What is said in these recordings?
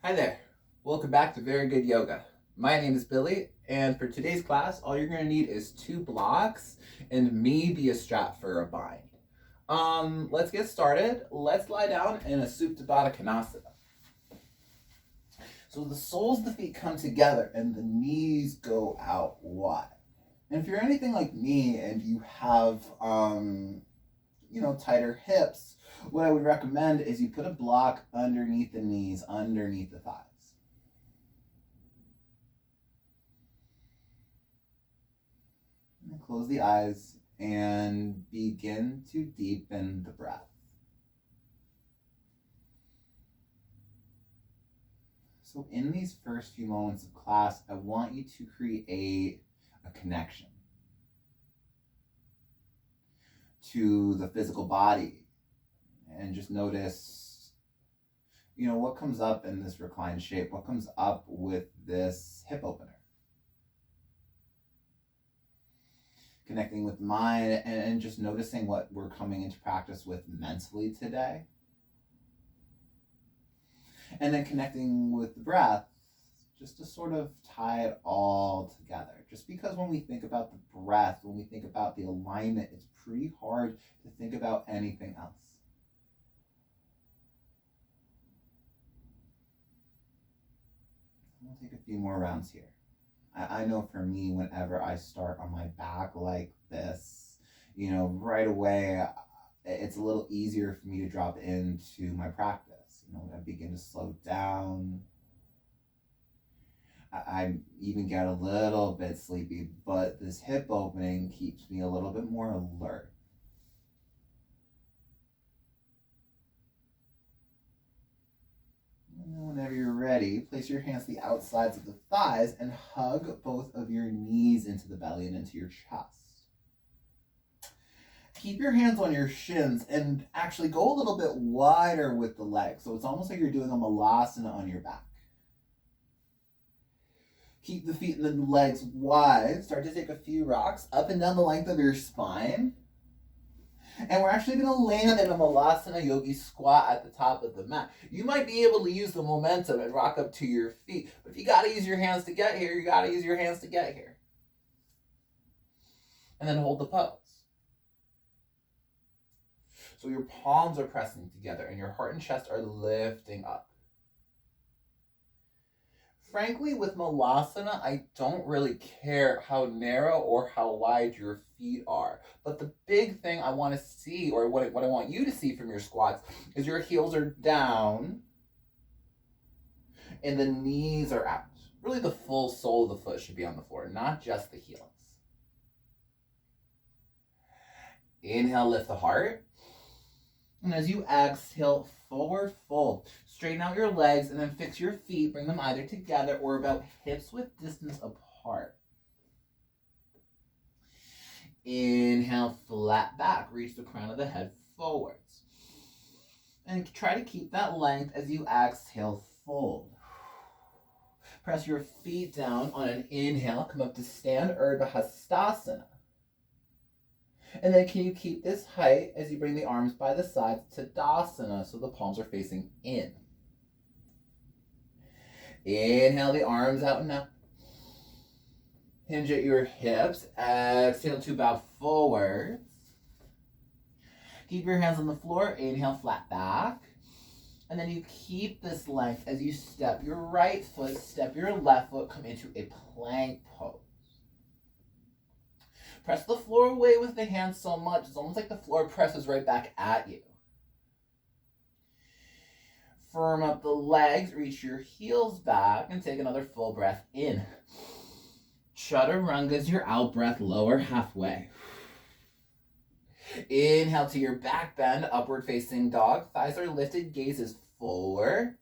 Hi there. Welcome back to Very Good Yoga. My name is Billy, and for today's class, all you're going to need is 2 blocks and maybe a strap for a bind. Let's get started. Let's lie down in a Supta Baddha Konasana. So the soles of the feet come together and the knees go out wide. And if you're anything like me and you have, tighter hips, what I would recommend is you put a block underneath the knees, underneath the thighs. And close the eyes and begin to deepen the breath. So in these first few moments of class, I want you to create a connection to the physical body and just notice, what comes up in this reclined shape, what comes up with this hip opener. Connecting with mind and just noticing what we're coming into practice with mentally today. And then connecting with the breath, just to sort of tie it all together. Just because when we think about the breath, when we think about the alignment, it's pretty hard to think about anything else. We'll take a few more rounds here. I know for me, whenever I start on my back like this, right away, it's a little easier for me to drop into my practice. When I begin to slow down, I even get a little bit sleepy, but this hip opening keeps me a little bit more alert. And whenever you're ready, place your hands to the outsides of the thighs and hug both of your knees into the belly and into your chest. Keep your hands on your shins and actually go a little bit wider with the legs. So it's almost like you're doing a Malasana on your back. Keep the feet and the legs wide. Start to take a few rocks up and down the length of your spine. And we're actually going to land in a Malasana Yogi squat at the top of the mat. You might be able to use the momentum and rock up to your feet. But if you got to use your hands to get here, you got to use your hands to get here. And then hold the pose. So your palms are pressing together and your heart and chest are lifting up. Frankly, with Malasana, I don't really care how narrow or how wide your feet are. But the big thing I want to see, or what I want you to see from your squats, is your heels are down and the knees are out. Really, the full sole of the foot should be on the floor, not just the heels. Inhale, lift the heart. And as you exhale, forward fold. Straighten out your legs and then fix your feet. Bring them either together or about hips width distance apart. Inhale, flat back. Reach the crown of the head forwards. And try to keep that length as you exhale, fold. Press your feet down on an inhale. Come up to stand, Urdhva Hastasana. And then can you keep this height as you bring the arms by the sides to Tadasana so the palms are facing in. Inhale the arms out and up. Hinge at your hips. Exhale to bow forwards. Keep your hands on the floor. Inhale, flat back. And then you keep this length as you step your right foot, step your left foot, come into a plank pose. Press the floor away with the hands so much, it's almost like the floor presses right back at you. Firm up the legs, reach your heels back, and take another full breath in. Chaturanga is your out breath, lower halfway. Inhale to your back bend, upward facing dog. Thighs are lifted, gaze is forward.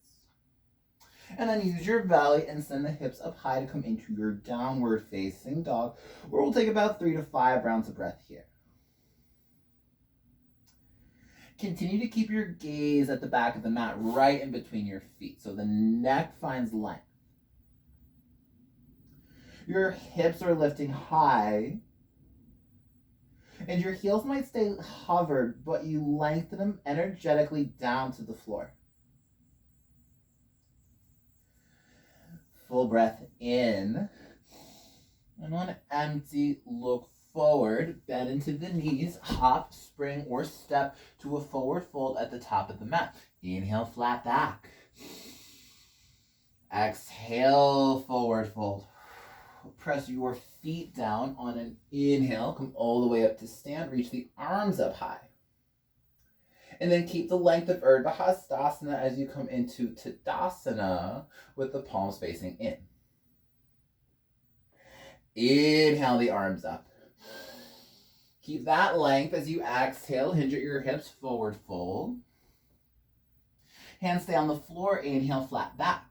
And then use your belly and send the hips up high to come into your downward facing dog, where we'll take about 3 to 5 rounds of breath here. Continue to keep your gaze at the back of the mat, right in between your feet, so the neck finds length. Your hips are lifting high, and your heels might stay hovered, but you lengthen them energetically down to the floor. full breath in. And on empty, look forward, bend into the knees, hop, spring, or step to a forward fold at the top of the mat. Inhale, flat back. Exhale, forward fold. Press your feet down on an inhale. Come all the way up to stand. Reach the arms up high. And then keep the length of Urdhva Hastasana as you come into Tadasana with the palms facing in. Inhale the arms up. Keep that length as you exhale. Hinge at your hips, forward fold. Hands stay on the floor. Inhale, flat back.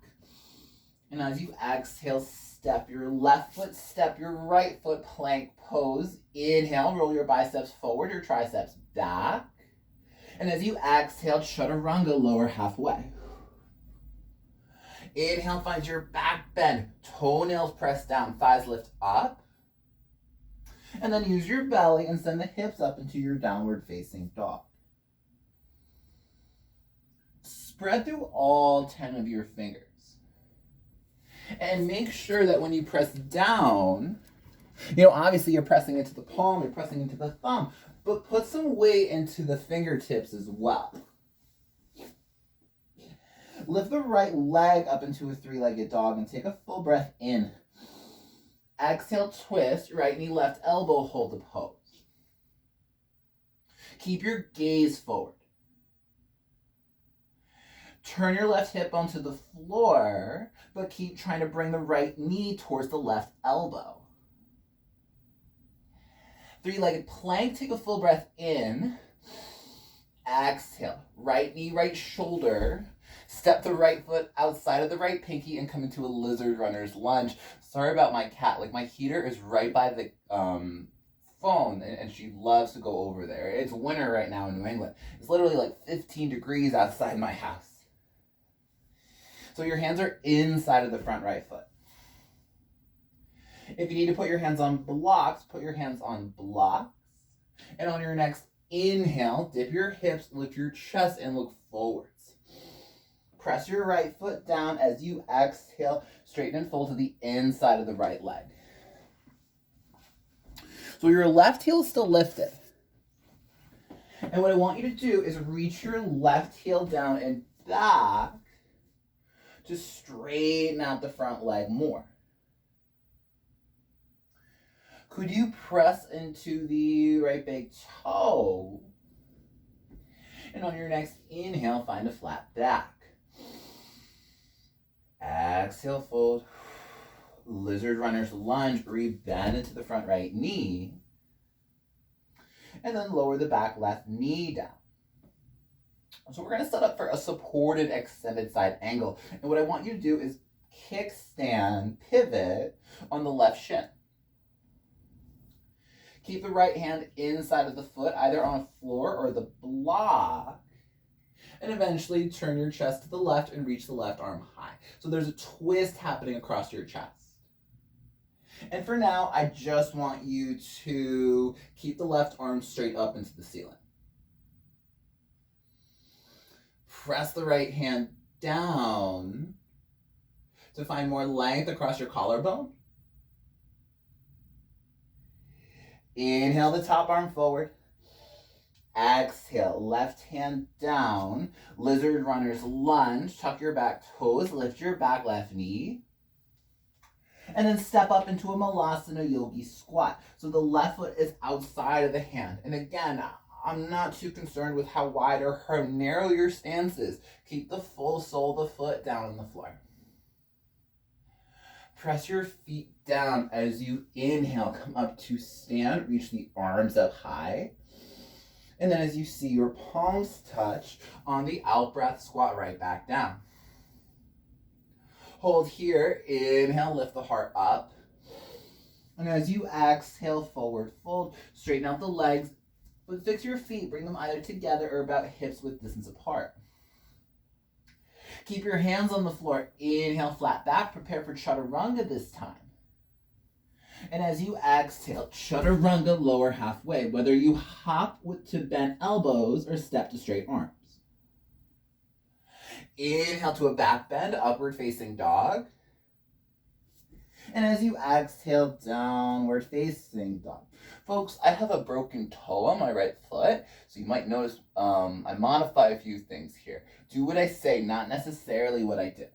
And as you exhale, step your left foot, step your right foot, plank pose. Inhale, roll your biceps forward, your triceps back. And as you exhale, chaturanga, lower halfway. Inhale, find your back bend. Toenails press down, thighs lift up. And then use your belly and send the hips up into your downward facing dog. Spread through all 10 of your fingers. And make sure that when you press down, obviously you're pressing into the palm, you're pressing into the thumb, but put some weight into the fingertips as well. Lift the right leg up into a three-legged dog and take a full breath in. Exhale, twist, right knee, left elbow, hold the pose. Keep your gaze forward. Turn your left hip onto the floor, but keep trying to bring the right knee towards the left elbow. Three-legged plank, take a full breath in. Exhale, right knee, right shoulder. Step the right foot outside of the right pinky and come into a lizard runner's lunge. Sorry about my cat. My heater is right by the phone, and she loves to go over there. It's winter right now in New England. It's literally 15 degrees outside my house. So your hands are inside of the front right foot. If you need to put your hands on blocks, put your hands on blocks. And on your next inhale, dip your hips, lift your chest, and look forwards. Press your right foot down as you exhale, straighten and fold to the inside of the right leg. So your left heel is still lifted. And what I want you to do is reach your left heel down and back to straighten out the front leg more. Could you press into the right big toe? And on your next inhale, find a flat back. Exhale, fold. Lizard runner's lunge, bend into the front right knee. And then lower the back left knee down. So we're going to set up for a supported extended side angle. And what I want you to do is kickstand, pivot on the left shin. Keep the right hand inside of the foot, either on a floor or the block. And eventually turn your chest to the left and reach the left arm high. So there's a twist happening across your chest. And for now, I just want you to keep the left arm straight up into the ceiling. Press the right hand down to find more length across your collarbone. Inhale the top arm forward. Exhale, left hand down. Lizard runner's lunge. Tuck your back toes. Lift your back left knee. And then step up into a Malasana Yogi squat. So the left foot is outside of the hand. And again, I'm not too concerned with how wide or how narrow your stance is. Keep the full sole of the foot down on the floor. Press your feet down as you inhale. Come up to stand. Reach the arms up high. And then as you see your palms touch on the out breath, squat right back down. Hold here. Inhale, lift the heart up. And as you exhale, forward fold. Straighten out the legs. But fix your feet. Bring them either together or about hips width distance apart. Keep your hands on the floor. Inhale, flat back. Prepare for chaturanga this time. And as you exhale, chaturanga lower halfway, whether you hop to bent elbows or step to straight arms. Inhale to a back bend, upward facing dog. And as you exhale, downward facing dog. Folks, I have a broken toe on my right foot, so you might notice I modify a few things here. Do what I say, not necessarily what I do.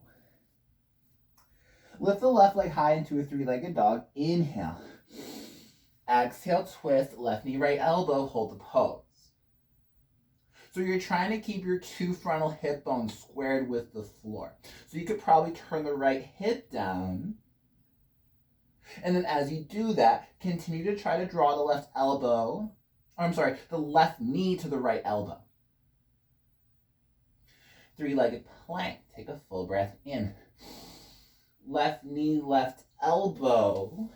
Lift the left leg high into a three-legged dog. Inhale. Exhale, twist, left knee, right elbow, hold the pose. So you're trying to keep your two frontal hip bones squared with the floor. So you could probably turn the right hip down. And then as you do that, continue to try to draw the left elbow, the left knee to the right elbow. Three-legged plank. Take a full breath in. Left knee, left elbow.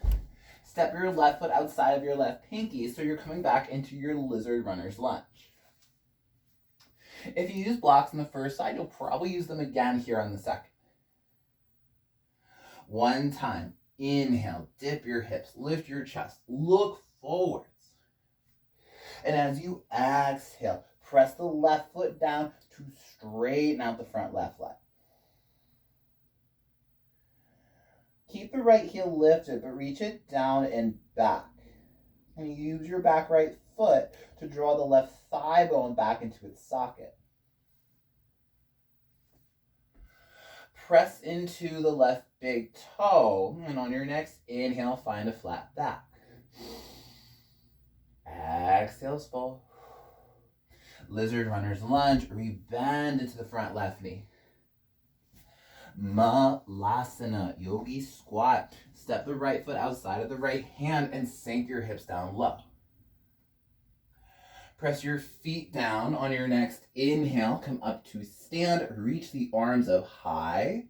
Step your left foot outside of your left pinky so you're coming back into your lizard runner's lunge. If you use blocks on the first side, you'll probably use them again here on the second. One time. Inhale, dip your hips, lift your chest, look forwards. And as you exhale, press the left foot down to straighten out the front left leg. Keep the right heel lifted, but reach it down and back. And use your back right foot to draw the left thigh bone back into its socket. Press into the left big toe, and on your next inhale, find a flat back. Exhale, fold. Lizard runner's lunge, rebend into the front left knee. Malasana, Yogi squat. Step the right foot outside of the right hand and sink your hips down low. Press your feet down on your next inhale. Come up to stand. Reach the arms up high.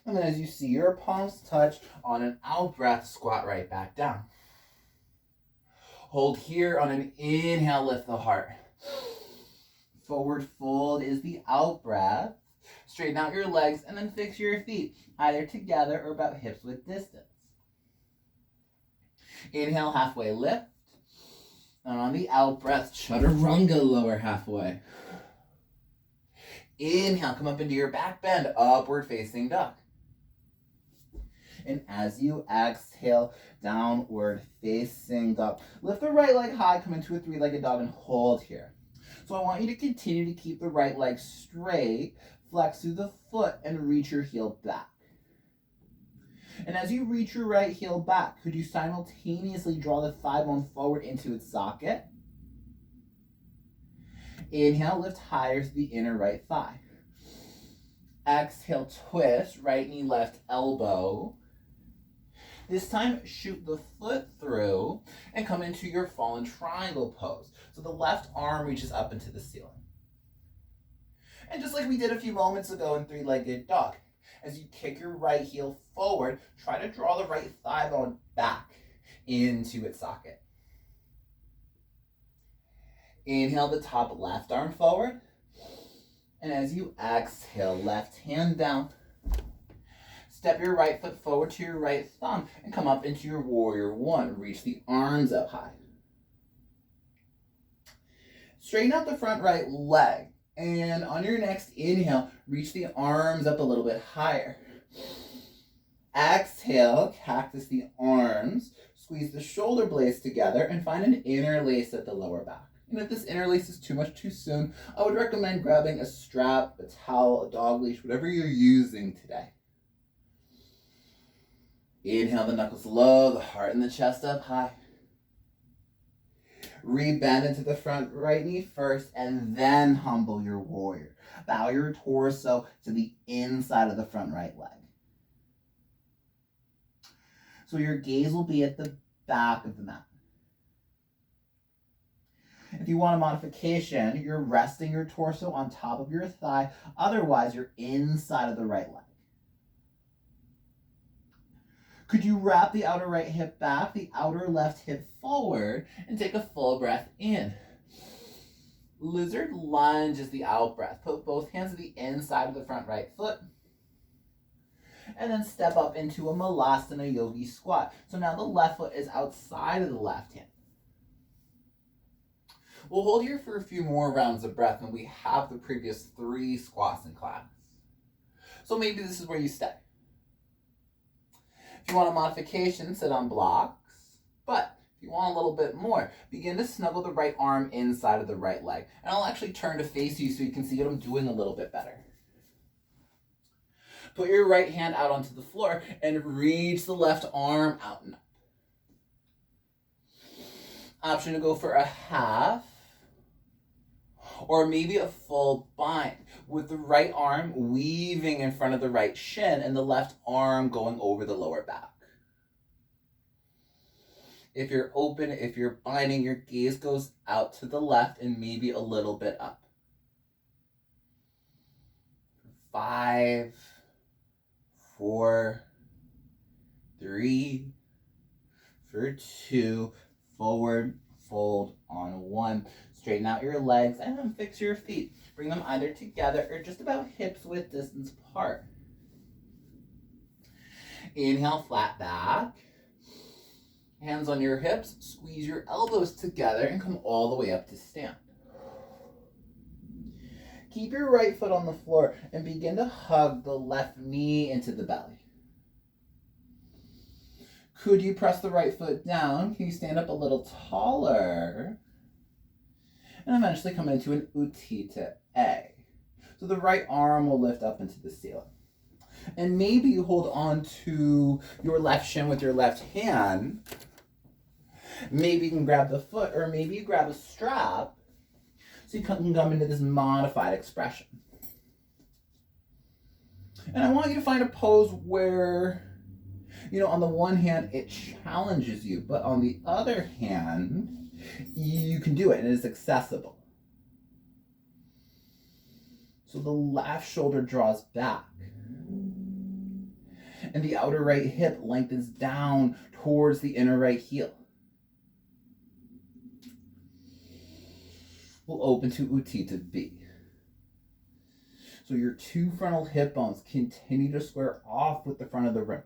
And then as you see your palms touch, on an out breath, squat right back down. Hold here on an inhale, lift the heart. Forward fold is the out breath. Straighten out your legs and then fix your feet, either together or about hips width distance. Inhale, halfway lift. And on the out breath, chaturanga, lower halfway. Inhale, come up into your back bend, upward facing dog. And as you exhale, downward facing dog. Lift the right leg high, come into a three-legged dog and hold here. So I want you to continue to keep the right leg straight, flex through the foot, and reach your heel back. And as you reach your right heel back, could you simultaneously draw the thigh bone forward into its socket? Inhale, lift higher to the inner right thigh. Exhale, twist, right knee, left elbow. This time, shoot the foot through and come into your fallen triangle pose. So the left arm reaches up into the ceiling. And just like we did a few moments ago in three-legged dog, as you kick your right heel forward, try to draw the right thigh bone back into its socket. Inhale the top left arm forward. And as you exhale, left hand down. Step your right foot forward to your right thumb and come up into your warrior one. Reach the arms up high. Straighten out the front right leg. And on your next inhale, reach the arms up a little bit higher. Exhale, cactus the arms. Squeeze the shoulder blades together and find an interlace at the lower back. And if this interlace is too much too soon, I would recommend grabbing a strap, a towel, a dog leash, whatever you're using today. Inhale the knuckles low, the heart and the chest up high. Rebend into the front right knee first and then humble your warrior. Bow your torso to the inside of the front right leg. So your gaze will be at the back of the mat. If you want a modification, you're resting your torso on top of your thigh. Otherwise, you're inside of the right leg. Could you wrap the outer right hip back, the outer left hip forward, and take a full breath in? Lizard lunge is the out breath. Put both hands to the inside of the front right foot. And then step up into a Malasana Yogi squat. So now the left foot is outside of the left hand. We'll hold here for a few more rounds of breath than we have the previous 3 squats in class. So maybe this is where you stay. If you want a modification, sit on blocks. But if you want a little bit more, begin to snuggle the right arm inside of the right leg. And I'll actually turn to face you so you can see what I'm doing a little bit better. Put your right hand out onto the floor and reach the left arm out and up. Option to go for a half or maybe a full bind with the right arm weaving in front of the right shin and the left arm going over the lower back. If you're open, if you're binding, your gaze goes out to the left and maybe a little bit up. 5, 4, 3, for 2, forward, fold on 1. Straighten out your legs and then fix your feet. Bring them either together or just about hips width distance apart. Inhale, flat back. Hands on your hips, squeeze your elbows together and come all the way up to stand. Keep your right foot on the floor and begin to hug the left knee into the belly. Could you press the right foot down? Can you stand up a little taller? And eventually come into an Utthita A. So the right arm will lift up into the ceiling. And maybe you hold on to your left shin with your left hand. Maybe you can grab the foot, or maybe you grab a strap so you can come into this modified expression. And I want you to find a pose where, on the one hand, it challenges you, but on the other hand, you can do it and it's accessible. So the left shoulder draws back and the outer right hip lengthens down towards the inner right heel. We'll open to Utthita B. So your 2 frontal hip bones continue to square off with the front of the rim.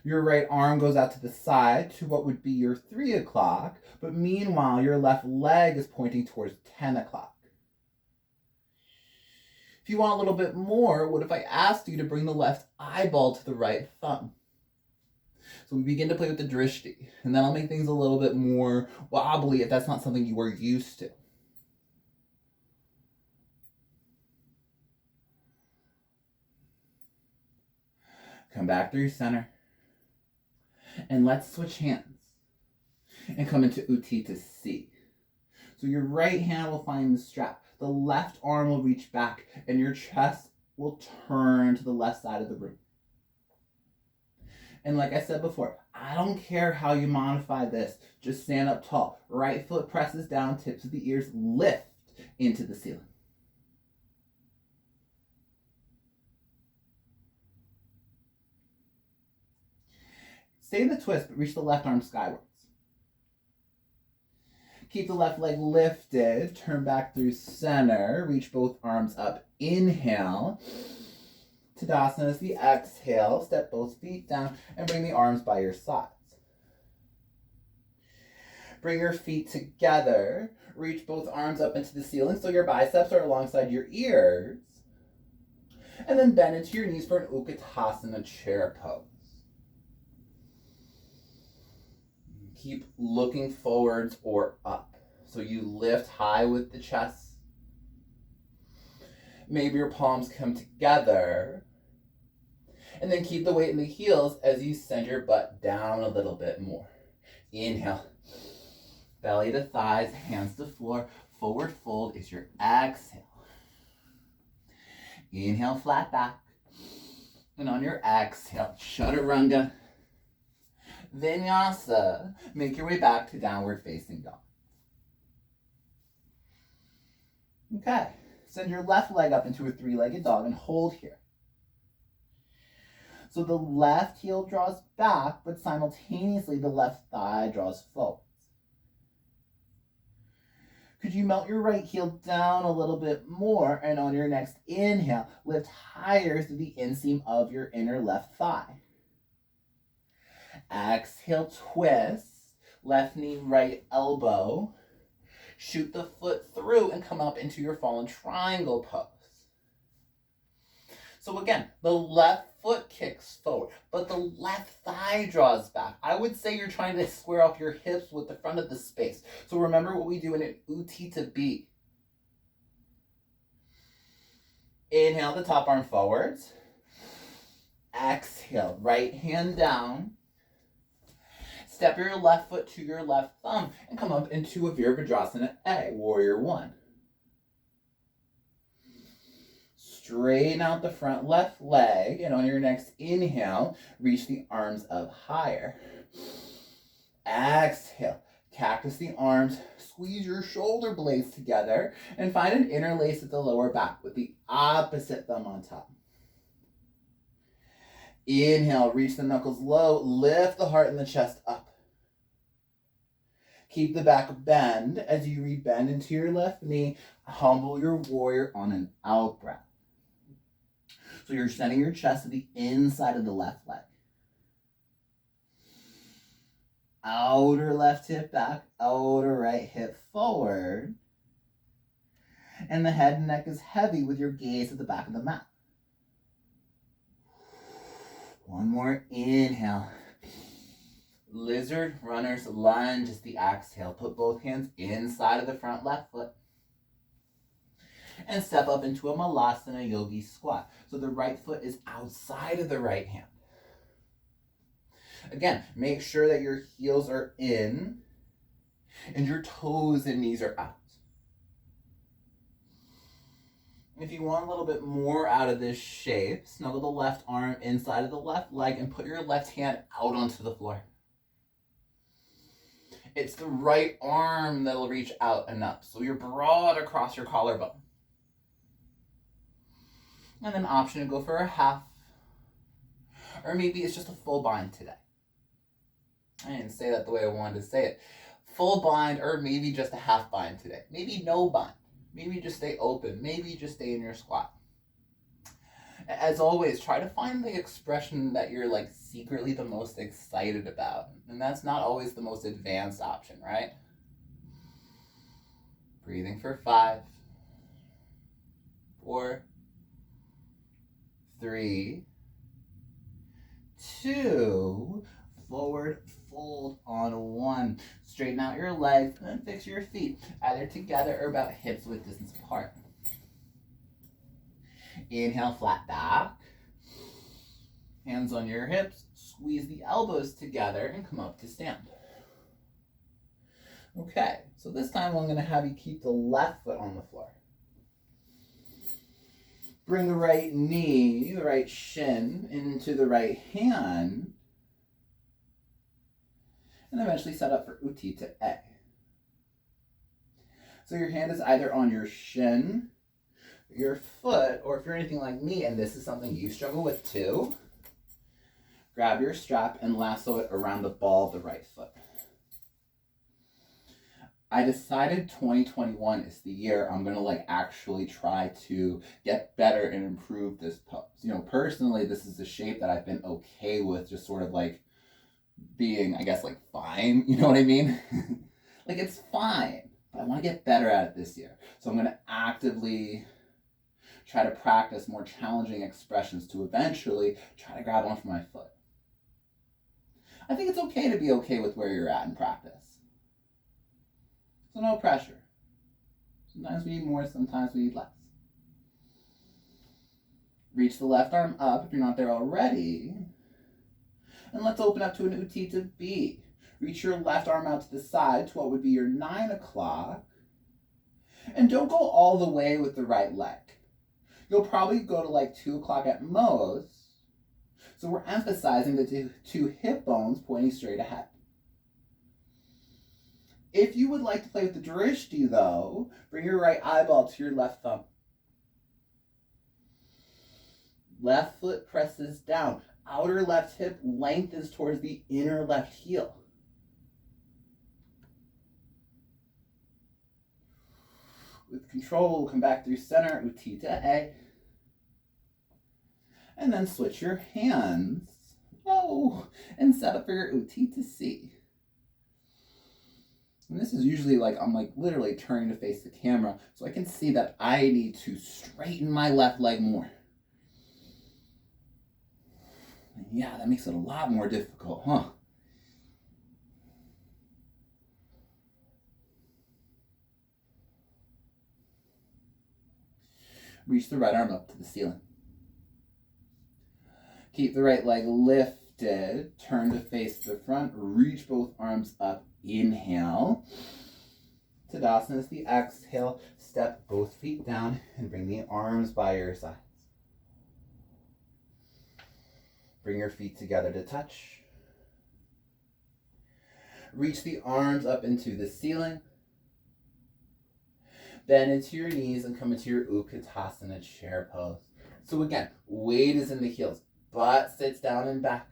Your right arm goes out to the side to what would be your 3 o'clock, but meanwhile, your left leg is pointing towards 10 o'clock. If you want a little bit more, what if I asked you to bring the left eyeball to the right thumb? So we begin to play with the drishti, and that'll make things a little bit more wobbly if that's not something you were used to. Come back through center. And let's switch hands and come into Utthita C. So your right hand will find the strap. The left arm will reach back and your chest will turn to the left side of the room. And like I said before, I don't care how you modify this. Just stand up tall. Right foot presses down, tips of the ears lift into the ceiling. Stay in the twist, but reach the left arm skywards. Keep the left leg lifted, turn back through center, reach both arms up, inhale. Tadasana is the exhale, step both feet down and bring the arms by your sides. Bring your feet together, reach both arms up into the ceiling so your biceps are alongside your ears. And then bend into your knees for an Ukutasana chair pose. Keep looking forwards or up. So you lift high with the chest. Maybe your palms come together. And then keep the weight in the heels as you send your butt down a little bit more. Inhale. Belly to thighs, hands to floor. Forward fold is your exhale. Inhale, flat back. And on your exhale, chaturanga. Vinyasa. Make your way back to downward facing dog. Okay. Send your left leg up into a 3-legged dog and hold here. So the left heel draws back, but simultaneously the left thigh draws forwards. Could you melt your right heel down a little bit more, and on your next inhale, lift higher through the inseam of your inner left thigh. Exhale, twist, left knee, right elbow. Shoot the foot through and come up into your fallen triangle pose. So again, the left foot kicks forward, but the left thigh draws back. I would say you're trying to square off your hips with the front of the space. So remember what we do in an Ukitasana. Inhale the top arm forwards. Exhale, right hand down. Step your left foot to your left thumb and come up into a Virabhadrasana A, Warrior One. Straighten out the front left leg, and on your next inhale, reach the arms up higher. Exhale, cactus the arms, squeeze your shoulder blades together, and find an interlace at the lower back with the opposite thumb on top. Inhale, reach the knuckles low, lift the heart and the chest up. Keep the back bend as you rebend into your left knee. Humble your warrior on an out breath. So you're sending your chest to the inside of the left leg. Outer left hip back, outer right hip forward. And the head and neck is heavy with your gaze at the back of the mat. One more inhale. Lizard runner's lunge is the exhale. Put both hands inside of the front left foot. And step up into a Malasana Yogi squat. So the right foot is outside of the right hand. Again, make sure that your heels are in and your toes and knees are out. If you want a little bit more out of this shape, snuggle the left arm inside of the left leg and put your left hand out onto the floor. It's the right arm that'll reach out enough, so you're broad across your collarbone. And then option to go for a half, or maybe it's just a full bind today. I didn't say that the way I wanted to say it. Full bind, or maybe just a half bind today. Maybe no bind. Maybe just stay open. Maybe just stay in your squat. As always, try to find the expression that you're like secretly the most excited about. And that's not always the most advanced option, right? Breathing for 5, 4, 3, 2, forward fold on 1. Straighten out your legs and fix your feet, either together or about hips width distance apart. Inhale, flat back. Hands on your hips, squeeze the elbows together and come up to stand. Okay, so this time I'm going to have you keep the left foot on the floor. Bring the right knee, the right shin into the right hand. And eventually set up for Ukitasana. So your hand is either on your shin, your foot, or if you're anything like me and this is something you struggle with too, grab your strap and lasso it around the ball of the right foot. I decided 2021 is the year I'm going to actually try to get better and improve this pose. Personally, this is a shape that I've been okay with, just sort of being, fine. You know what I mean? It's fine, but I want to get better at it this year. So I'm going to actively try to practice more challenging expressions to eventually try to grab onto my foot. I think it's okay to be okay with where you're at in practice. So no pressure. Sometimes we need more, sometimes we need less. Reach the left arm up if you're not there already. And let's open up to an Untitled. Reach your left arm out to the side to what would be your 9 o'clock. And don't go all the way with the right leg. You'll probably go to 2 o'clock at most. So we're emphasizing the two hip bones pointing straight ahead. If you would like to play with the drishti, though, bring your right eyeball to your left thumb. Left foot presses down. Outer left hip lengthens towards the inner left heel. With control, we'll come back through center, Ukitasana. And then switch your hands. Oh, and set up for your Ukitasana. And this is usually I'm literally turning to face the camera so I can see that I need to straighten my left leg more. Yeah, that makes it a lot more difficult, huh? Reach the right arm up to the ceiling. Keep the right leg lifted. Turn to face the front. Reach both arms up. Inhale. Tadasana is the exhale. Step both feet down and bring the arms by your sides. Bring your feet together to touch. Reach the arms up into the ceiling. Bend into your knees and come into your Ukutasana chair pose. So again, weight is in the heels. Butt sits down and back.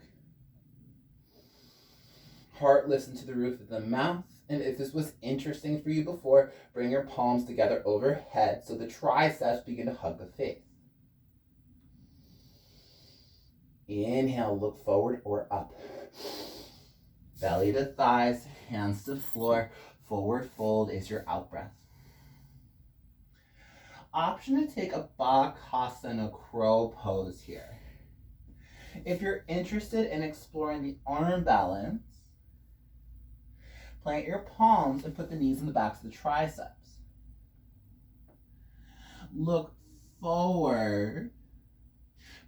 Heart lifts into the roof of the mouth. And if this was interesting for you before, bring your palms together overhead so the triceps begin to hug the face. Inhale, look forward or up. Belly to thighs, hands to floor. Forward fold is your out breath. Option to take a Bakasana crow pose here. If you're interested in exploring the arm balance, plant your palms and put the knees in the backs of the triceps. Look forward.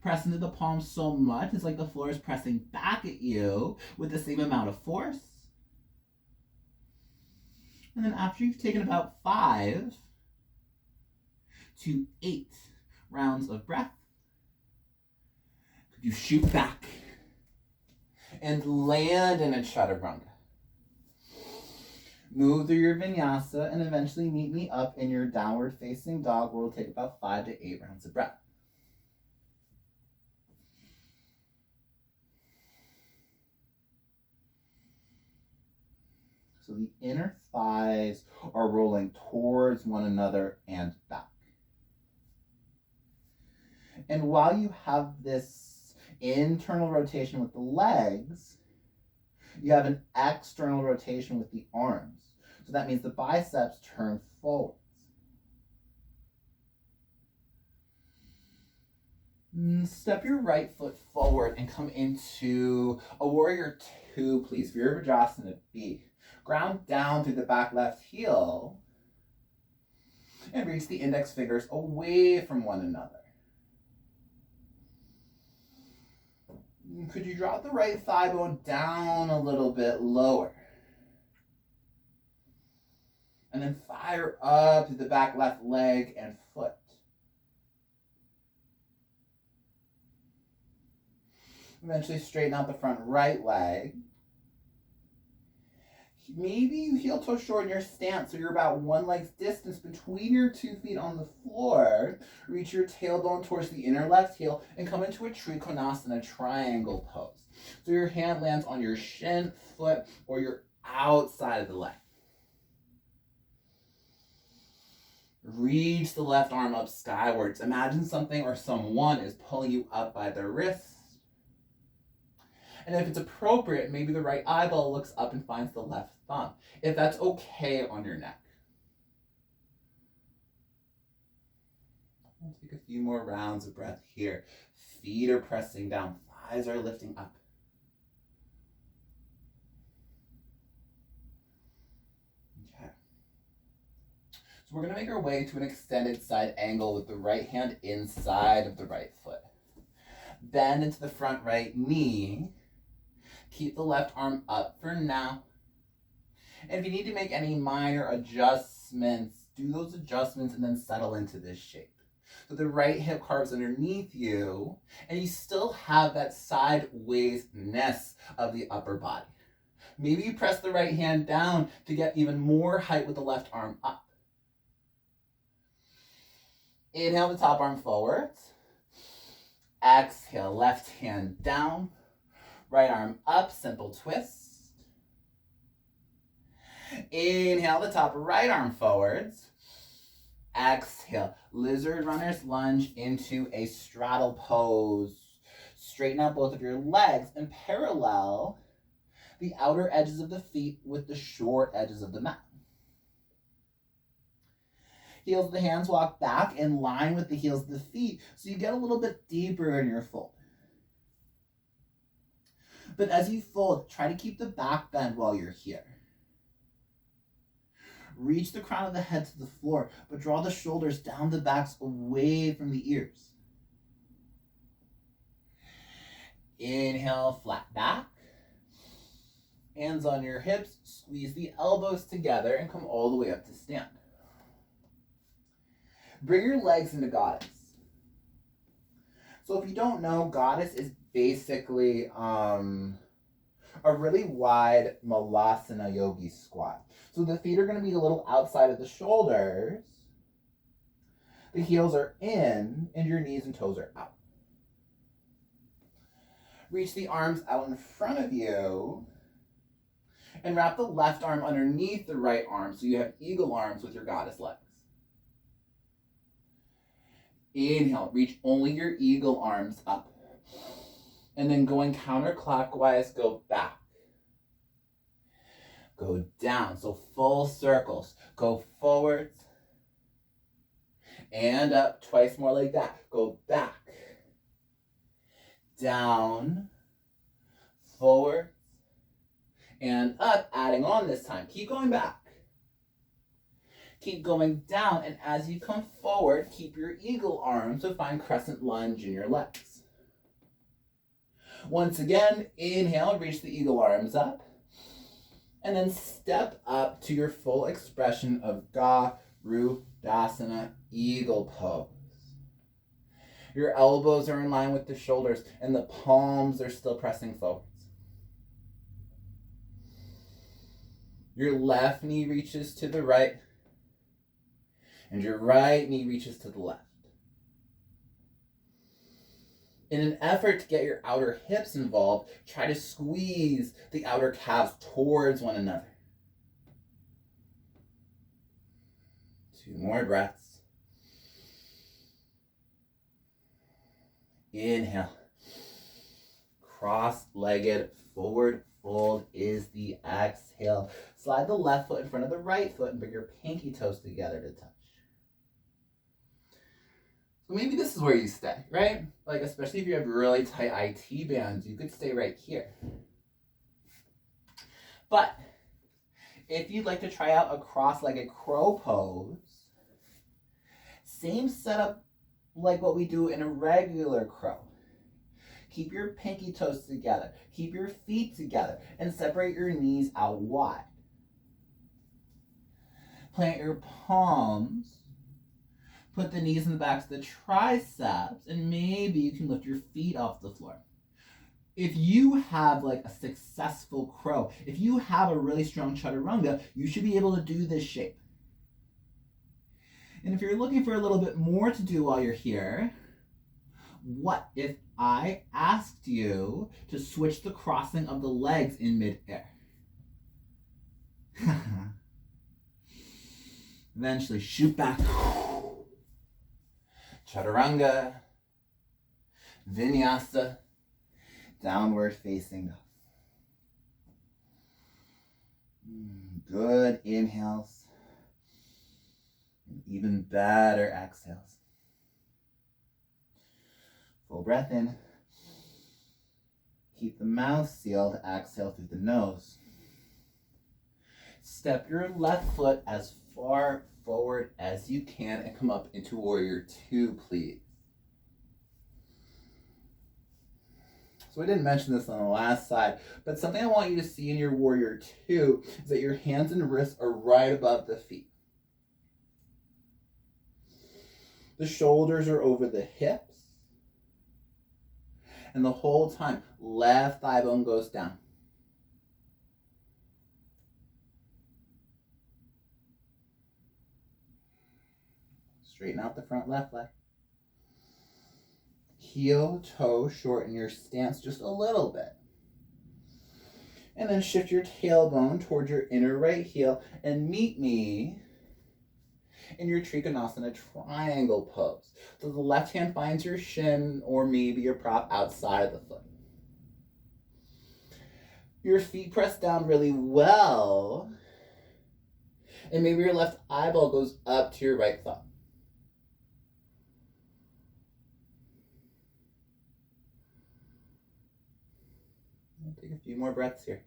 Press into the palms so much, it's like the floor is pressing back at you with the same amount of force. And then after you've taken about 5 to 8 rounds of breath, could you shoot back and land in a chaturanga? Move through your vinyasa and eventually meet me up in your downward facing dog, where we'll take about 5 to 8 rounds of breath. So the inner thighs are rolling towards one another and back. And while you have this internal rotation with the legs, you have an external rotation with the arms. So that means the biceps turn forwards. Step your right foot forward and come into a warrior 2, please, for your Vajrasana B. Ground down through the back left heel and reach the index fingers away from one another. Could you drop the right thigh bone down a little bit lower? And then fire up to the back left leg and foot. Eventually straighten out the front right leg. Maybe you heel toe shorten your stance so you're about 1 leg's distance between your 2 feet on the floor. Reach your tailbone towards the inner left heel and come into a Trikonasana triangle pose. So your hand lands on your shin, foot, or your outside of the leg. Reach the left arm up skywards. Imagine something or someone is pulling you up by the wrist. And if it's appropriate, maybe the right eyeball looks up and finds the left thumb, if that's okay on your neck. I'll take a few more rounds of breath here. Feet are pressing down, thighs are lifting up. Okay. So we're going to make our way to an extended side angle with the right hand inside of the right foot. Bend into the front right knee. Keep the left arm up for now. And if you need to make any minor adjustments, do those adjustments and then settle into this shape. So the right hip carves underneath you, and you still have that sideways-ness of the upper body. Maybe you press the right hand down to get even more height with the left arm up. Inhale the top arm forwards. Exhale, left hand down. Right arm up, simple twist. Inhale the top right arm forwards. Exhale, lizard runner's lunge into a straddle pose. Straighten out both of your legs and parallel the outer edges of the feet with the short edges of the mat. Heels of the hands walk back in line with the heels of the feet, so you get a little bit deeper in your fold. But as you fold, try to keep the back bend while you're here. Reach the crown of the head to the floor, but draw the shoulders down the backs away from the ears. Inhale, flat back. Hands on your hips, squeeze the elbows together and come all the way up to stand. Bring your legs into goddess. So if you don't know, goddess is basically a really wide Malasana Yogi squat. So the feet are going to be a little outside of the shoulders. The heels are in and your knees and toes are out. Reach the arms out in front of you and wrap the left arm underneath the right arm so you have eagle arms with your goddess legs. Inhale, reach only your eagle arms up. And then going counterclockwise, go back. Go down, so full circles. Go forwards and up, twice more like that. Go back, down, forwards, and up, adding on this time. Keep going back. Keep going down, and as you come forward, keep your eagle arms to find crescent lunge in your legs. Once again, inhale, reach the eagle arms up, and then step up to your full expression of Garudasana, eagle pose. Your elbows are in line with the shoulders, and the palms are still pressing forwards. Your left knee reaches to the right, and your right knee reaches to the left. In an effort to get your outer hips involved, try to squeeze the outer calves towards one another. 2 more breaths. Inhale. Cross-legged forward fold is the exhale. Slide the left foot in front of the right foot and bring your pinky toes together to touch. So maybe this is where you stay, right? Like, especially if you have really tight IT bands, you could stay right here. But if you'd like to try out a cross-legged crow pose, same setup like what we do in a regular crow. Keep your pinky toes together. Keep your feet together and separate your knees out wide. Plant your palms. Put the knees in the backs of the triceps, and maybe you can lift your feet off the floor. If you have like a successful crow, if you have a really strong chaturanga, you should be able to do this shape. And if you're looking for a little bit more to do while you're here, what if I asked you to switch the crossing of the legs in midair? Eventually shoot back. Chaturanga, Vinyasa, downward facing dog. Good inhales, and even better exhales. Full breath in. Keep the mouth sealed, exhale through the nose. Step your left foot as far forward as you can and come up into Warrior 2, please. So I didn't mention this on the last side, but something I want you to see in your Warrior 2 is that your hands and wrists are right above the feet. The shoulders are over the hips. And the whole time, left thigh bone goes down. Straighten out the front left leg. Heel, toe, shorten your stance just a little bit. And then shift your tailbone towards your inner right heel and meet me in your Trikonasana triangle pose. So the left hand finds your shin or maybe your prop outside of the foot. Your feet press down really well. And maybe your left eyeball goes up to your right thumb. We'll take a few more breaths here.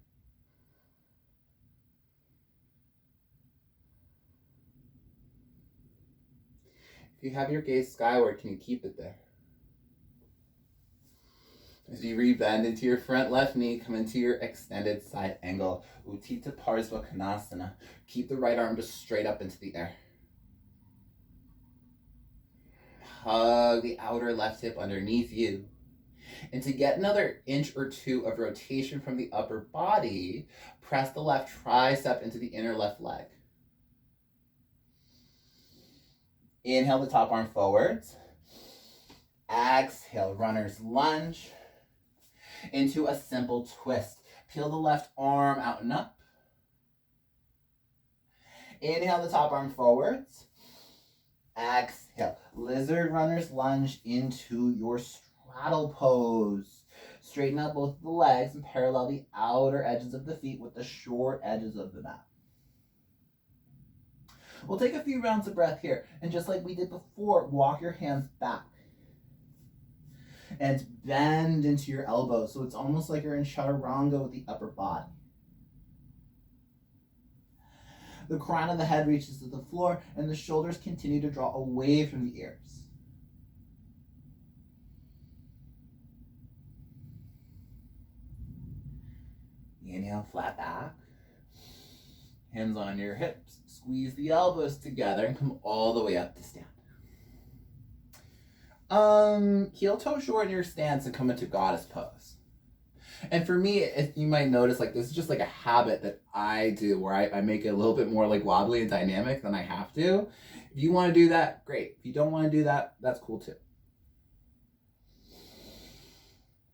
If you have your gaze skyward, can you keep it there? As you rebend into your front left knee, come into your extended side angle. Utthita Keep the right arm just straight up into the air. Hug the outer left hip underneath you. And to get another inch or two of rotation from the upper body, press the left tricep into the inner left leg. Inhale the top arm forwards. Exhale, runner's lunge into a simple twist. Peel the left arm out and up. Inhale the top arm forwards. Exhale, lizard runner's lunge into your straddle pose. Straighten out both of the legs and parallel the outer edges of the feet with the short edges of the mat. We'll take a few rounds of breath here. And just like we did before, walk your hands back. And bend into your elbows. So it's almost like you're in chaturanga with the upper body. The crown of the head reaches to the floor and the shoulders continue to draw away from the ears. Inhale, flat back. Hands on your hips. Squeeze the elbows together and come all the way up to stand. Heel toe short in your stance and come into goddess pose. And for me, if you might notice, like this is just like a habit that I do where I make it a little bit more like wobbly and dynamic than I have to. If you want to do that, great. If you don't want to do that, that's cool too.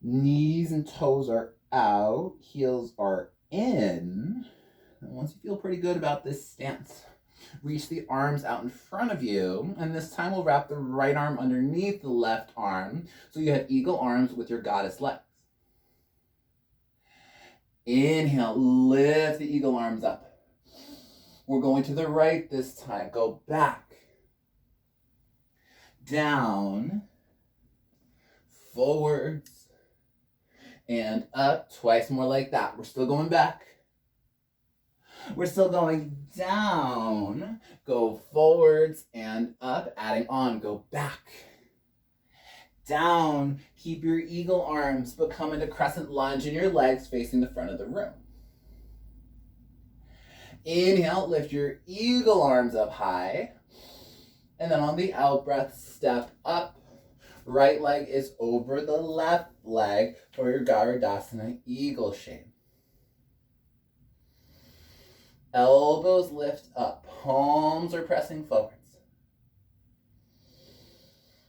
Knees and toes are out, heels are in. And once you feel pretty good about this stance, reach the arms out in front of you, and this time we'll wrap the right arm underneath the left arm, so you have eagle arms with your goddess legs. Inhale, lift the eagle arms up. We're going to the right this time. Go back, down, forwards, and up. Twice more like that. We're still going back. We're still going down, go forwards and up, adding on, go back, down, keep your eagle arms, but come into crescent lunge and your legs facing the front of the room. Inhale, lift your eagle arms up high, and then on the out breath, step up. Right leg is over the left leg for your Garudasana eagle shape. Elbows lift up, palms are pressing forwards.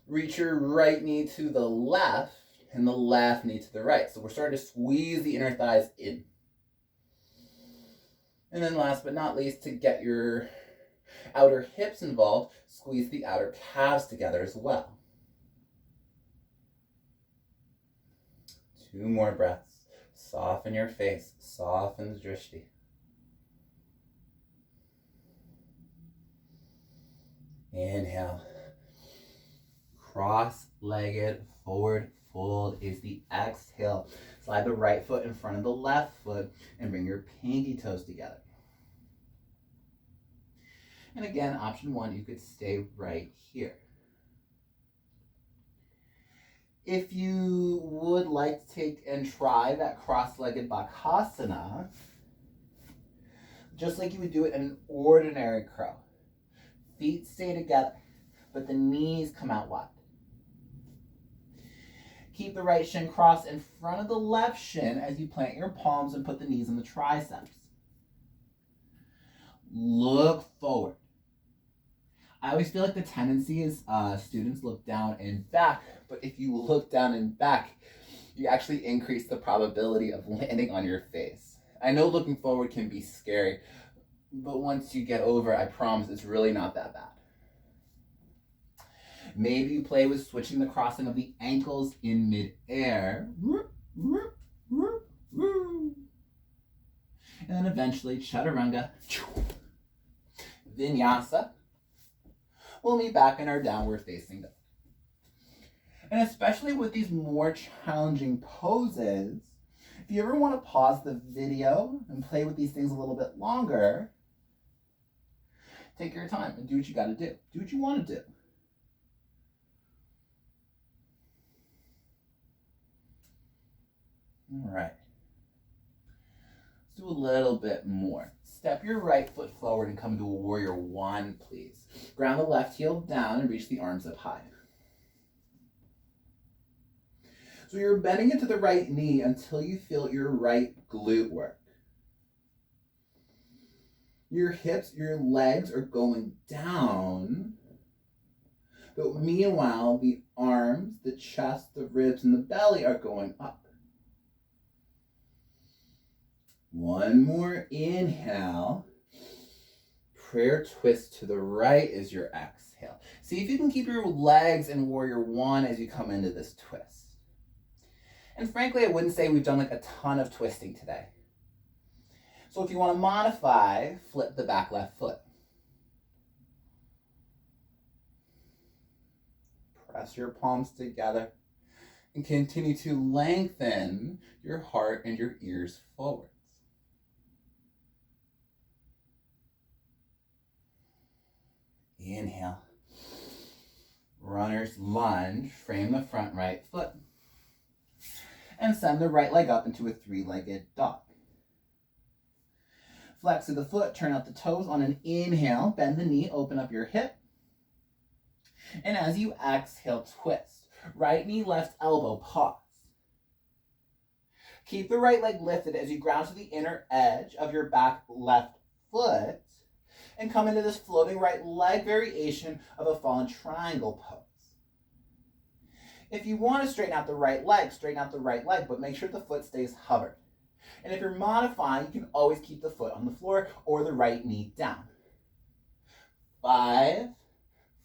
Reach your right knee to the left and the left knee to the right. So we're starting to squeeze the inner thighs in. And then last but not least, to get your outer hips involved, squeeze the outer calves together as well. 2 more breaths. Soften your face, soften the drishti. Inhale. Cross-legged forward fold is the exhale. Slide the right foot in front of the left foot and bring your pinky toes together. And again, option 1, you could stay right here. If you would like to take and try that cross-legged Bakasana, just like you would do it in an ordinary crow. Feet stay together, but the knees come out wide. Keep the right shin crossed in front of the left shin as you plant your palms and put the knees on the triceps. Look forward. I always feel like the tendency is students look down and back, but if you look down and back, you actually increase the probability of landing on your face. I know looking forward can be scary, but once you get over it, I promise it's really not that bad. Maybe you play with switching the crossing of the ankles in midair. And then eventually, chaturanga, vinyasa. We'll meet back in our downward facing dog. And especially with these more challenging poses, If you ever want to pause the video and play with these things a little bit longer, take your time and do what you got to do. Do what you want to do. All right. Let's do a little bit more. Step your right foot forward and come to a warrior one, please. Ground the left heel down and reach the arms up high. So you're bending into the right knee until you feel your right glute work. Your hips, your legs are going down, but meanwhile, the arms, the chest, the ribs, and the belly are going up. One more inhale. Prayer twist to the right is your exhale. See if you can keep your legs in warrior one as you come into this twist. And frankly, I wouldn't say we've done like a ton of twisting today. So if you want to modify, flip the back left foot. Press your palms together and continue to lengthen your heart and your ears forwards. Inhale. Runner's lunge, frame the front right foot. And send the right leg up into a three-legged dog. Flex through the foot, turn out the toes on an inhale, bend the knee, open up your hip. And as you exhale, twist. Right knee, left elbow, pause. Keep the right leg lifted as you ground to the inner edge of your back left foot and come into this floating right leg variation of a fallen triangle pose. If you want to straighten out the right leg, but make sure the foot stays hovered. And if you're modifying, you can always keep the foot on the floor or the right knee down. 5,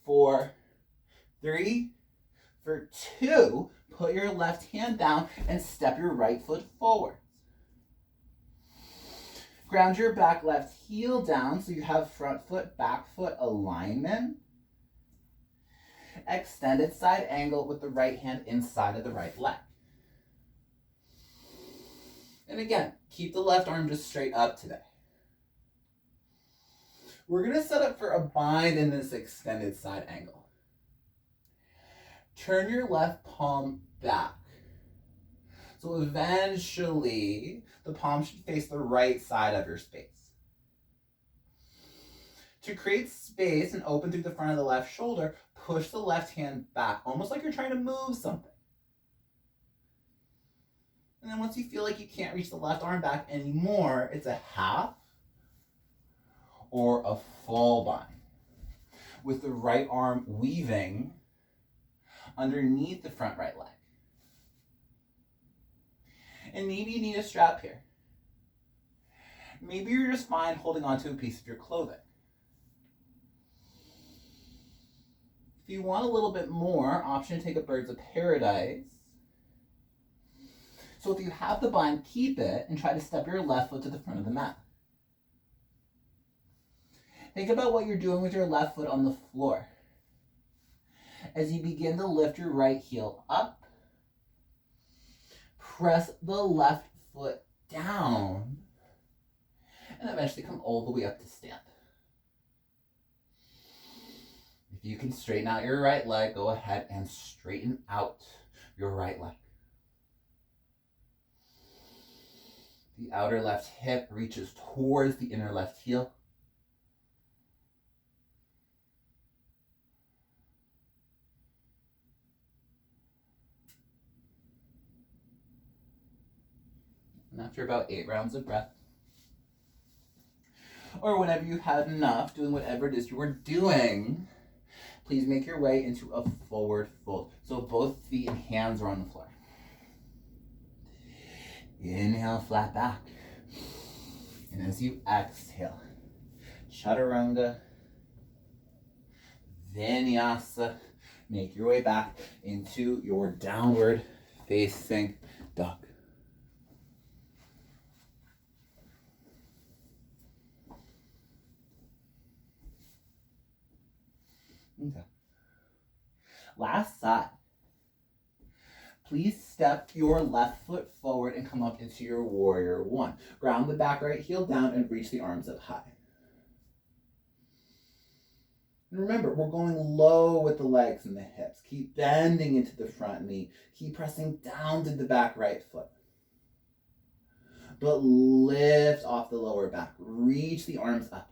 4, 3, for 2, put your left hand down and step your right foot forwards. Ground your back left heel down so you have front foot, back foot alignment. Extended side angle with the right hand inside of the right leg. And again, keep the left arm just straight up today. We're going to set up for a bind in this extended side angle. Turn your left palm back. So eventually, the palm should face the right side of your space. To create space and open through the front of the left shoulder, push the left hand back, almost like you're trying to move something. And then once you feel like you can't reach the left arm back anymore, it's a half or a full bind, with the right arm weaving underneath the front right leg. And maybe you need a strap here. Maybe you're just fine holding onto a piece of your clothing. If you want a little bit more, option to take a Birds of Paradise. So if you have the bind, keep it and try to step your left foot to the front of the mat. Think about what you're doing with your left foot on the floor. As you begin to lift your right heel up, press the left foot down, and eventually come all the way up to stand. If you can straighten out your right leg, go ahead and straighten out your right leg. The outer left hip reaches towards the inner left heel. And after about 8 rounds of breath, or whenever you've had enough doing whatever it is you are doing, please make your way into a forward fold. So both feet and hands are on the floor. Inhale, flat back. And as you exhale, Chaturanga, Vinyasa, make your way back into your downward facing dog. Okay. Last side. Please step your left foot forward and come up into your warrior one. Ground the back right heel down and reach the arms up high. And remember, we're going low with the legs and the hips. Keep bending into the front knee. Keep pressing down to the back right foot. But lift off the lower back. Reach the arms up.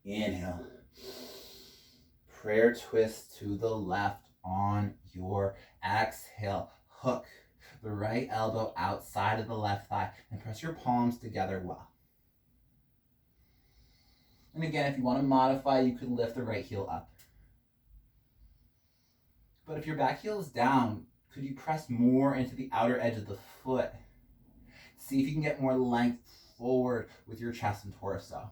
Inhale. Prayer twist to the left on your exhale. Hook the right elbow outside of the left thigh and press your palms together well. And again, if you want to modify, you could lift the right heel up. But if your back heel is down, could you press more into the outer edge of the foot? See if you can get more length forward with your chest and torso.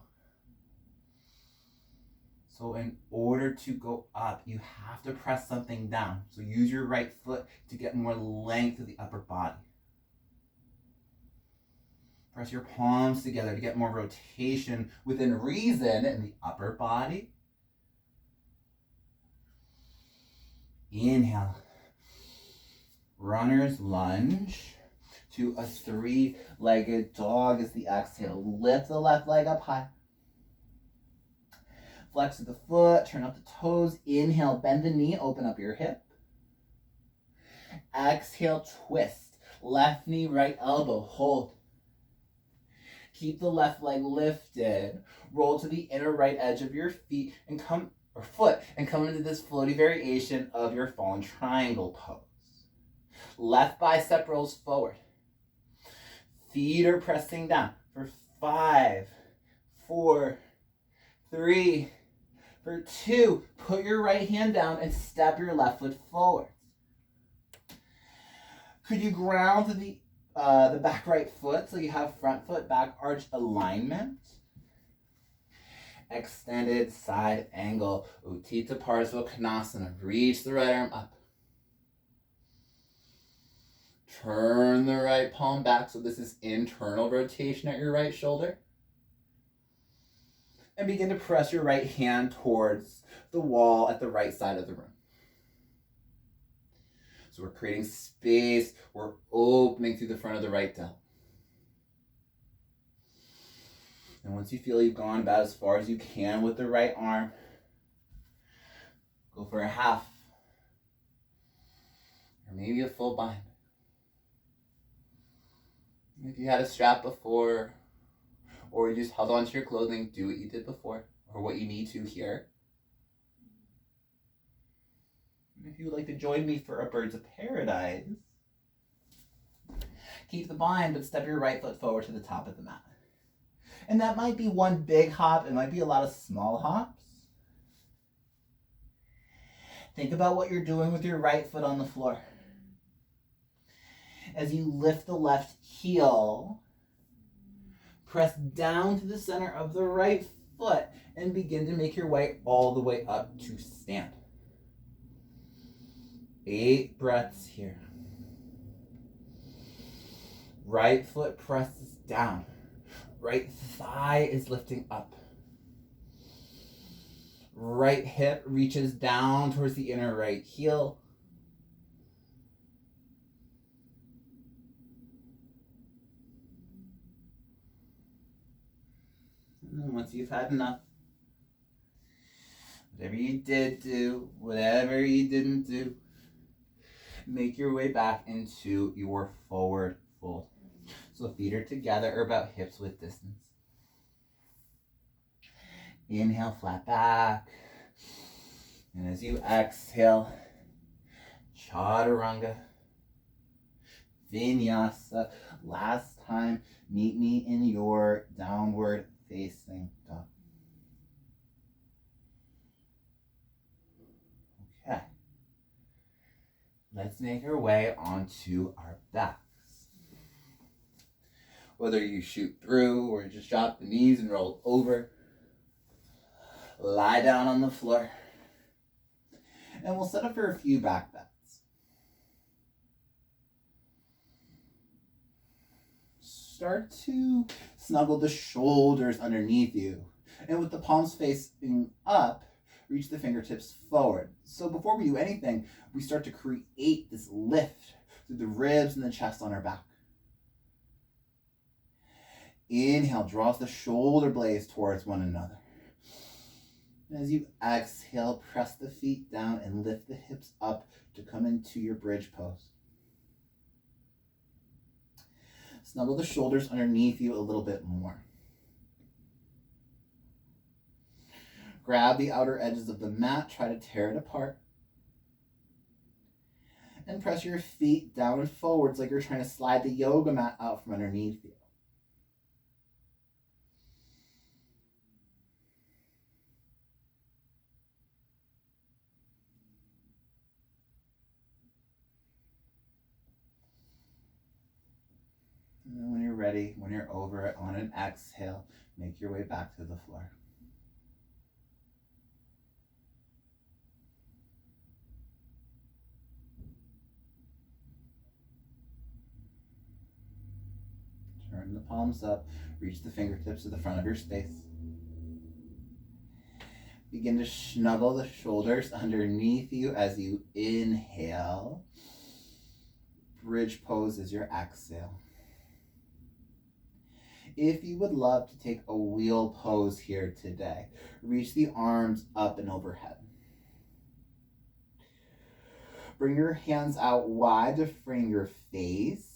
So in order to go up, you have to press something down. So use your right foot to get more length of the upper body. Press your palms together to get more rotation within reason in the upper body. Inhale. Runner's lunge to a three-legged dog as the exhale. Lift the left leg up high. Flex the foot, turn up the toes. Inhale, bend the knee, open up your hip. Exhale, twist. Left knee, right elbow, hold. Keep the left leg lifted. Roll to the inner right edge of your feet and come into this floaty variation of your fallen triangle pose. Left bicep rolls forward. Feet are pressing down for 5, 4, 3, for 2. Put your right hand down and step your left foot forward. Could you ground to the back right foot so you have front foot back arch alignment? Extended side angle, Uttanasana. Reach the right arm up. Turn the right palm back, so this is internal rotation at your right shoulder. And begin to press your right hand towards the wall at the right side of the room. So we're creating space, we're opening through the front of the right delt. And once you feel you've gone about as far as you can with the right arm, go for a half, or maybe a full bind. If you had a strap before, or you just held on to your clothing, do what you did before, or what you need to here. If you would like to join me for a Birds of Paradise, keep the bind, but step your right foot forward to the top of the mat. And that might be one big hop, it might be a lot of small hops. Think about what you're doing with your right foot on the floor. As you lift the left heel, press down to the center of the right foot and begin to make your way all the way up to stand. 8 breaths here. Right foot presses down. Right thigh is lifting up. Right hip reaches down towards the inner right heel. And then once you've had enough, whatever you did do, whatever you didn't do, make your way back into your forward fold. So feet are together or about hips width distance. Inhale, flat back. And as you exhale, Chaturanga, Vinyasa. Last time, meet me in your downward facing dog. Okay. Let's make our way onto our backs. Whether you shoot through or just drop the knees and roll over, lie down on the floor. And we'll set up for a few back bends. Start to snuggle the shoulders underneath you. And with the palms facing up, reach the fingertips forward. So before we do anything, we start to create this lift through the ribs and the chest on our back. Inhale, draws the shoulder blades towards one another. As you exhale, press the feet down and lift the hips up to come into your bridge pose. Snuggle the shoulders underneath you a little bit more. Grab the outer edges of the mat, try to tear it apart. And press your feet down and forwards like you're trying to slide the yoga mat out from underneath you. And then when you're ready, when you're over it, on an exhale, make your way back to the floor. Turn the palms up, reach the fingertips to the front of your space. Begin to snuggle the shoulders underneath you as you inhale. Bridge pose is your exhale. If you would love to take a wheel pose here today, reach the arms up and overhead. Bring your hands out wide to frame your face.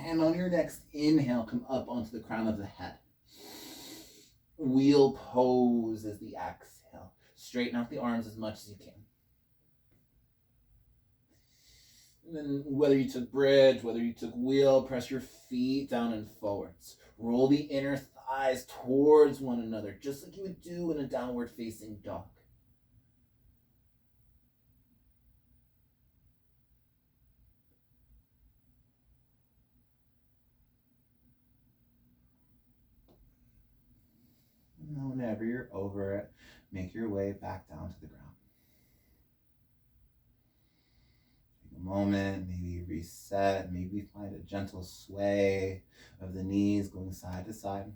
And on your next inhale, come up onto the crown of the head. Wheel pose is the exhale. Straighten out the arms as much as you can. And then whether you took bridge, whether you took wheel, press your feet down and forwards. Roll the inner thighs towards one another, just like you would do in a downward facing dog. And whenever you're over it, make your way back down to the ground. Take a moment, maybe reset, maybe find a gentle sway of the knees going side to side.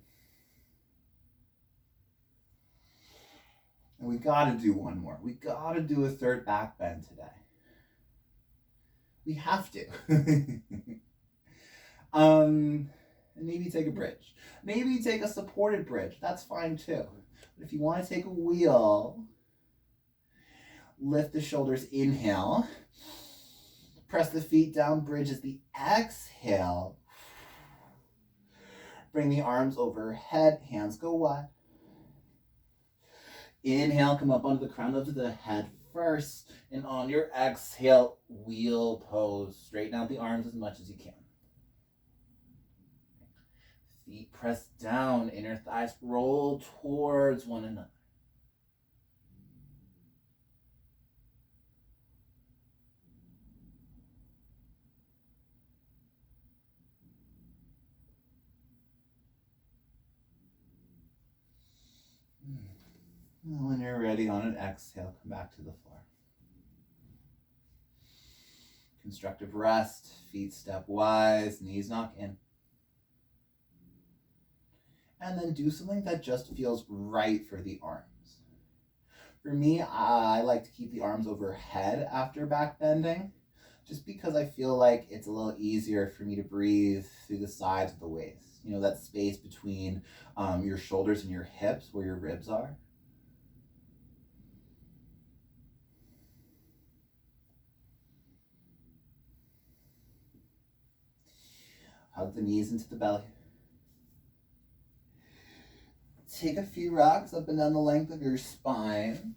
And we gotta do one more. We gotta do a third back bend today. We have to. And maybe take a bridge. Maybe take a supported bridge. That's fine too. But if you want to take a wheel, lift the shoulders, inhale. Press the feet down, bridge is the exhale. Bring the arms overhead, hands go wide. Inhale, come up onto the crown of the head first. And on your exhale, wheel pose. Straighten out the arms as much as you can. Feet press down, inner thighs roll towards one another. And when you're ready, on an exhale, come back to the floor. Constructive rest, feet step wise, knees knock in. And then do something that just feels right for the arms. For me, I like to keep the arms overhead after back bending, just because I feel like it's a little easier for me to breathe through the sides of the waist. You know, that space between your shoulders and your hips where your ribs are. Hug the knees into the belly. Take a few rocks up and down the length of your spine.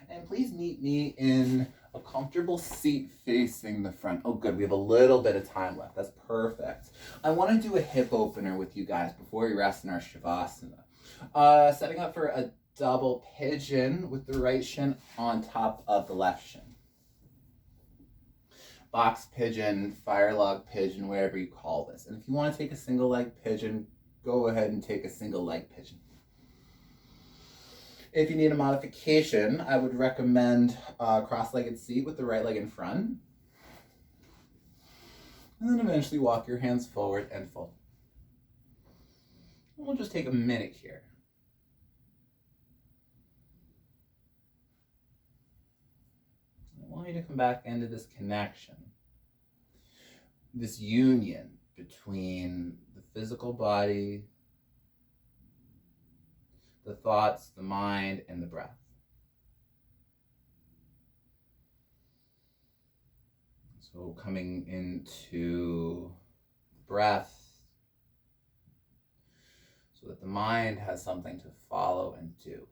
And please meet me in a comfortable seat facing the front. Oh, good. We have a little bit of time left. That's perfect. I want to do a hip opener with you guys before we rest in our Shavasana. Setting up for a double pigeon with the right shin on top of the left shin. Box pigeon, fire log pigeon, whatever you call this. And if you want to take a single leg pigeon, go ahead and take a single leg pigeon. If you need a modification, I would recommend a cross-legged seat with the right leg in front. And then eventually walk your hands forward and fold. And we'll just take a minute here. I want you to come back into this connection, this union between the physical body, the thoughts, the mind, and the breath. So coming into breath so that the mind has something to follow and do.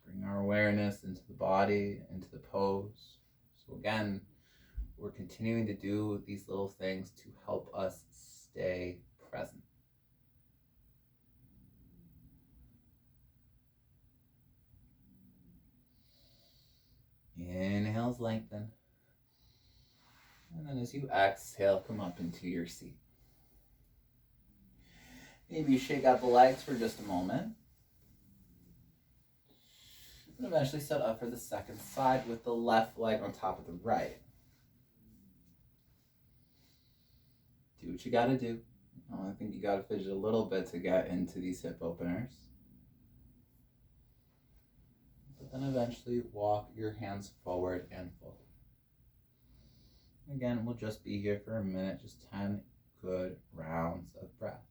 Bring our awareness into the body, into the pose. So again, we're continuing to do these little things to help us stay present. Inhales, lengthen. And then as you exhale, come up into your seat. Maybe you shake out the legs for just a moment. And eventually set up for the second side with the left leg on top of the right. Do what you gotta do. I think you gotta fidget a little bit to get into these hip openers. But then eventually walk your hands forward and forward. Again, we'll just be here for a minute, just 10 good rounds of breath.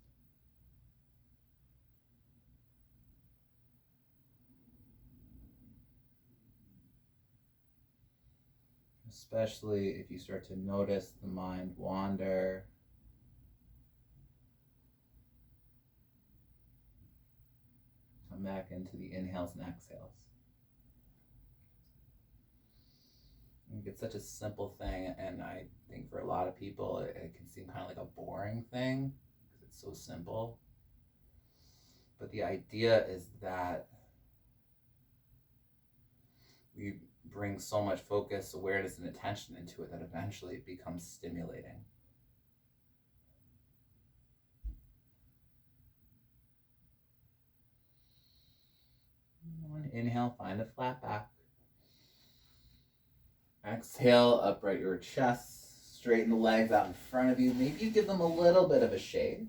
Especially if you start to notice the mind wander. Come back into the inhales and exhales. It's such a simple thing, and I think for a lot of people it can seem kind of like a boring thing because it's so simple. But the idea is that we bring so much focus, awareness, and attention into it that eventually it becomes stimulating. Inhale, find a flat back. Exhale, upright your chest, straighten the legs out in front of you. Maybe you give them a little bit of a shake.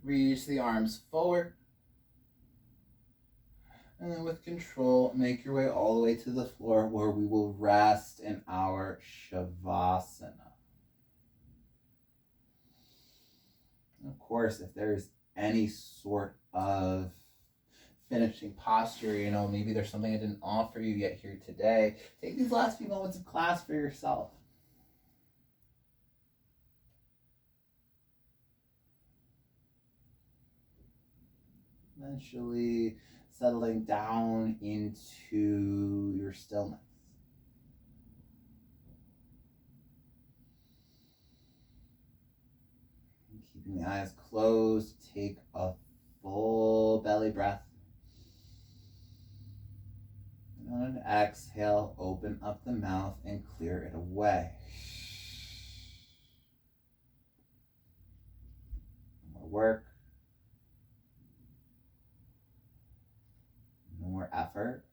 Reach the arms forward. And then with control, make your way all the way to the floor where we will rest in our Shavasana. And of course, if there's any sort of finishing posture, maybe there's something I didn't offer you yet here today, take these last few moments of class for yourself. Eventually settling down into your stillness. And keeping the eyes closed, take a full belly breath. And on an exhale, open up the mouth and clear it away. More work. No more effort.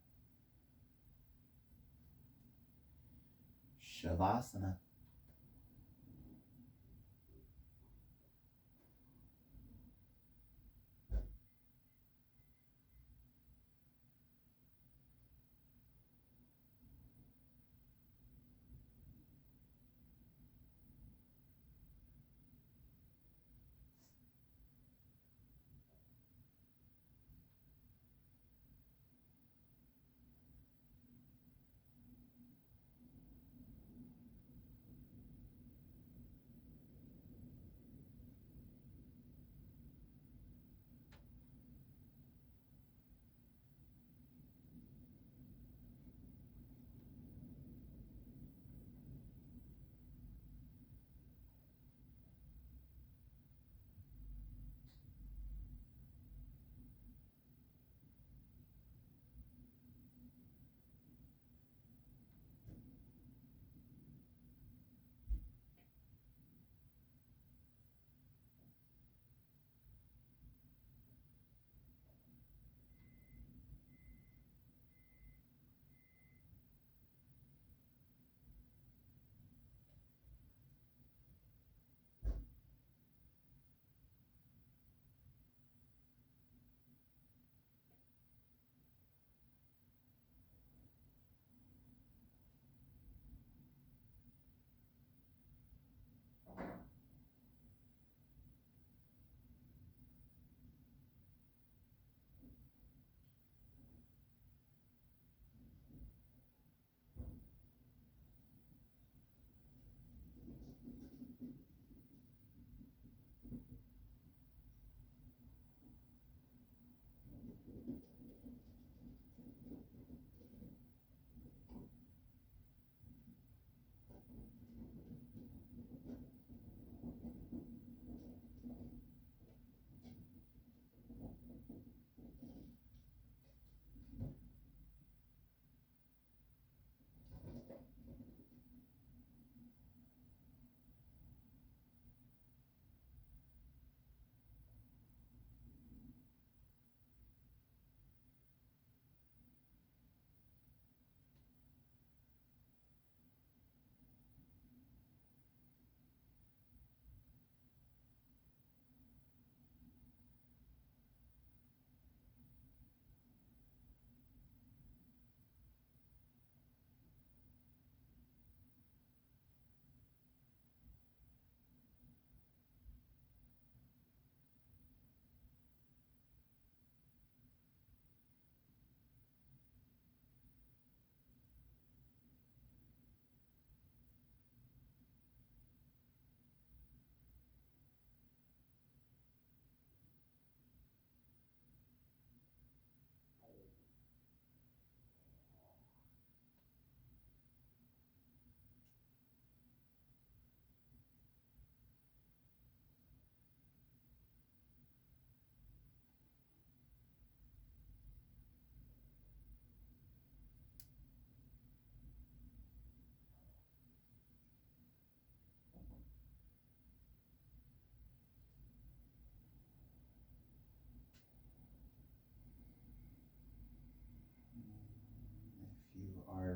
Shavasana.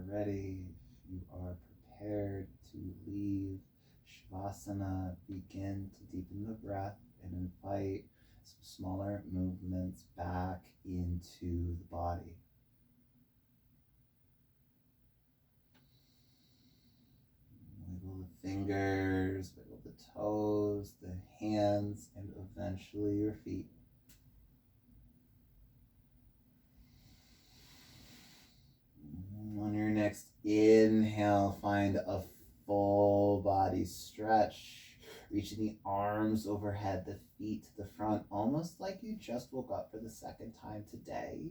ready, if you are prepared to leave Shavasana, begin to deepen the breath and invite some smaller movements back into the body. Wiggle the fingers, wiggle the toes, the hands, and eventually your feet. On your next inhale, find a full body stretch. Reaching the arms overhead, the feet to the front, almost like you just woke up for the second time today.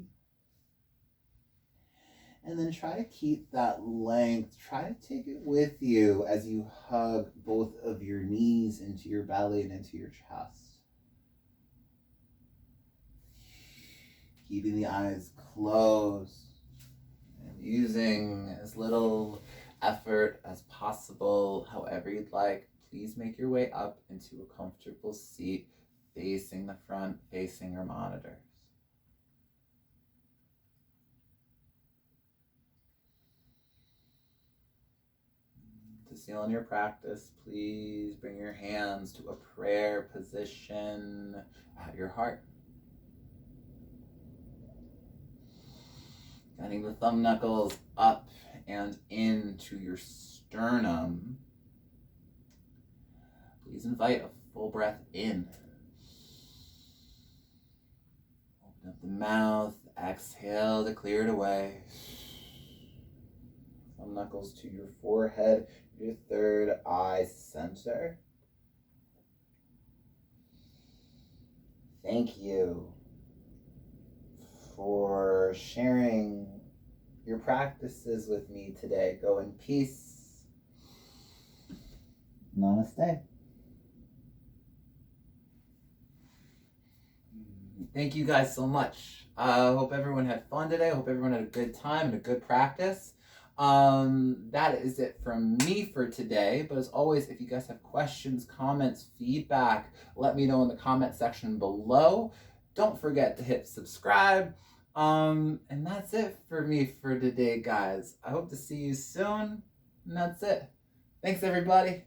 And then try to keep that length. Try to take it with you as you hug both of your knees into your belly and into your chest. Keeping the eyes closed and using as little effort as possible, however you'd like. Please make your way up into a comfortable seat facing the front, facing your monitors. To seal in your practice, please bring your hands to a prayer position at your heart. Getting the thumb knuckles up and into your sternum. Please invite a full breath in. Open up the mouth, exhale to clear it away. Thumb knuckles to your forehead, your third eye center. Thank you for sharing your practices with me today. Go in peace. Namaste. Thank you guys so much. I hope everyone had fun today. I hope everyone had a good time and a good practice. That is it from me for today. But as always, if you guys have questions, comments, feedback, let me know in the comment section below. Don't forget to hit subscribe. And that's it for me for today, guys. I hope to see you soon. And that's it. Thanks, everybody.